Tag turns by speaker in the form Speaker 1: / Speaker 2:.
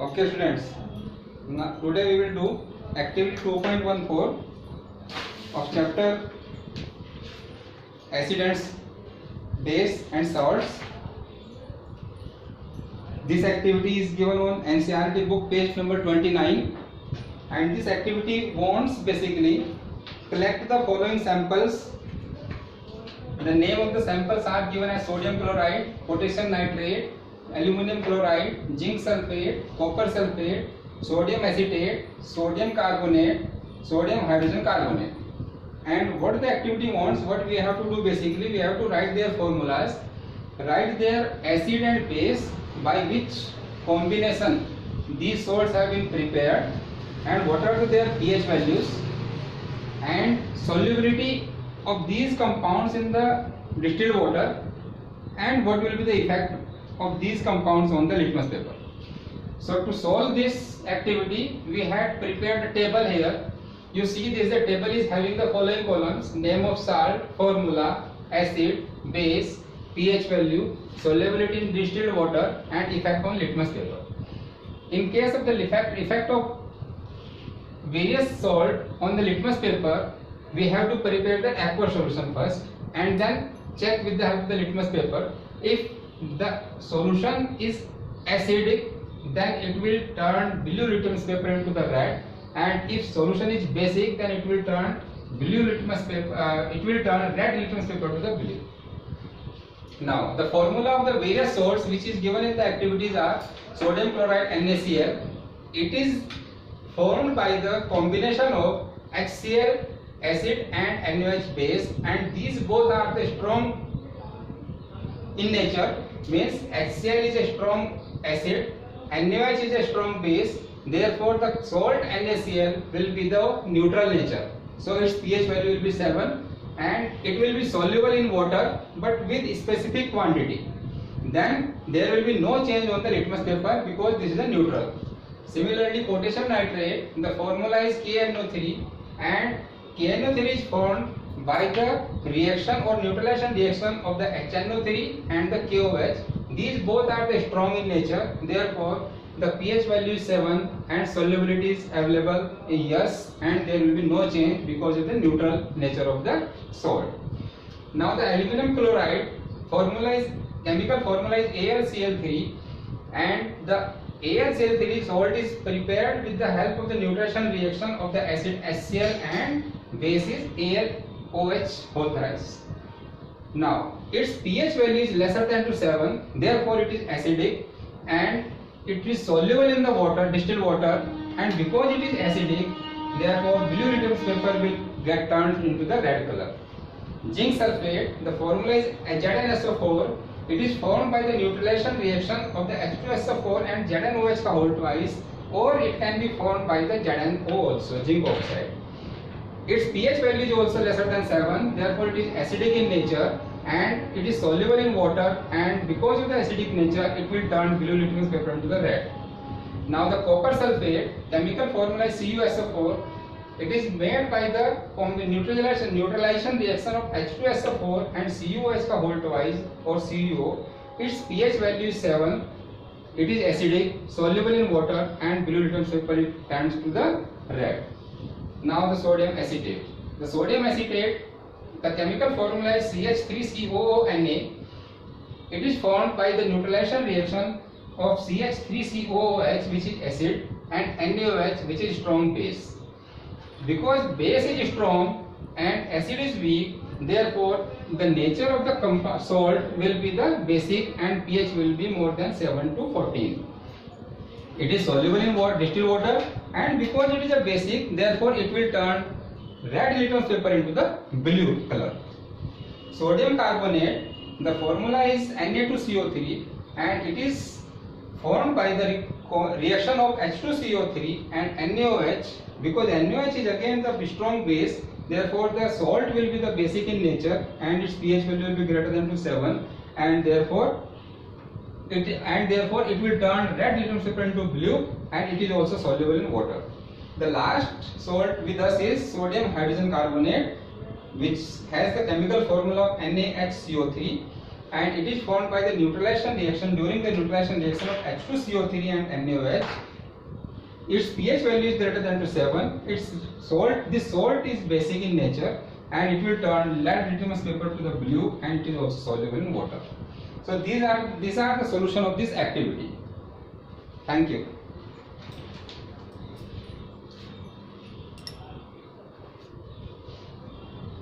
Speaker 1: Okay students, now, today we will do activity 2.14 of chapter acids, base and salts. This activity is given on NCERT book page number 29, and this activity wants basically collect the following samples. The name of the samples are given as sodium chloride, potassium nitrate, aluminum chloride, zinc sulfate, copper sulfate, sodium acetate, sodium carbonate, sodium hydrogen carbonate. And what the activity wants, what we have to do basically, we have to write their formulas, write their acid and base by which combination these salts have been prepared, and what are their pH values and solubility of these compounds in the distilled water, and what will be the effect of these compounds on the litmus paper. So to solve this activity, we had prepared a table here. You see this table is having the following columns: name of salt, formula, acid, base, pH value, solubility in distilled water, and effect on litmus paper. In case of the effect of various salt on the litmus paper, we have to prepare the aqueous solution first and then check with the help of the litmus paper. If the solution is acidic, then it will turn blue litmus paper into the red, and if solution is basic, then it will turn blue litmus paper. It will turn red litmus paper to the blue. Now the formula of the various salts which is given in the activities are sodium chloride NaCl. It is formed by the combination of HCl acid and NaOH base, and these both are the strong in nature. Means HCl is a strong acid, NaOH is a strong base, therefore the salt NaCl will be the neutral nature, so its pH value will be 7, and it will be soluble in water but with specific quantity. Then there will be no change on the litmus paper because this is a neutral. Similarly, potassium nitrate, the formula is KNO3, and KNO3 is formed by the reaction or neutralization reaction of the HNO3 and the KOH. These both are the strong in nature, therefore the pH value is 7 and solubility is available in yes, and there will be no change because of the neutral nature of the salt. Now the aluminum chloride chemical formula is AlCl3, and the AlCl3 salt is prepared with the help of the neutralization reaction of the acid HCl and base is AlOH whole thrice. Now its pH value is lesser than to 7, therefore it is acidic and it is soluble in the water, distilled water, and because it is acidic, therefore blue litmus paper will get turned into the red color. Zinc sulfate, the formula is ZnSO4. It is formed by the neutralization reaction of the H2SO4 and ZnOH whole twice, or it can be formed by the ZnO also, zinc oxide. Its pH value is also lesser than 7, therefore it is acidic in nature and it is soluble in water, and because of the acidic nature it will turn blue litmus paper into the red. Now the copper sulfate, chemical formula is CuSO4. It is made by the neutralization reaction of H2SO4 and CuOH whole twice, or CuO. Its pH value is 7. It is acidic, soluble in water, and blue litmus paper turns to the red. Now the sodium acetate. The sodium acetate, the chemical formula is CH3COONa. It is formed by the neutralization reaction of CH3COOH, which is acid, and NaOH, which is strong base. Because base is strong and acid is weak, therefore the nature of the salt will be the basic and pH will be more than 7 to 14. It is soluble in distilled water, and because it is a basic, therefore it will turn red litmus paper into the blue color. Sodium carbonate, the formula is Na2CO3, and it is formed by the reaction of H2CO3 and NaOH. Because NaOH is again the strong base, therefore the salt will be the basic in nature and its pH value will be greater than to 7, and therefore it will turn red litmus paper into blue, and it is also soluble in water. The last salt with us is sodium hydrogen carbonate, which has the chemical formula of NaHCO3, and it is formed by the neutralization reaction. During the neutralization reaction of H2CO3 and NaOH, its pH value is greater than to 7. This salt is basic in nature, and it will turn lead litmus paper to the blue, and it is also soluble in water. So these are the solution of this activity. Thank you.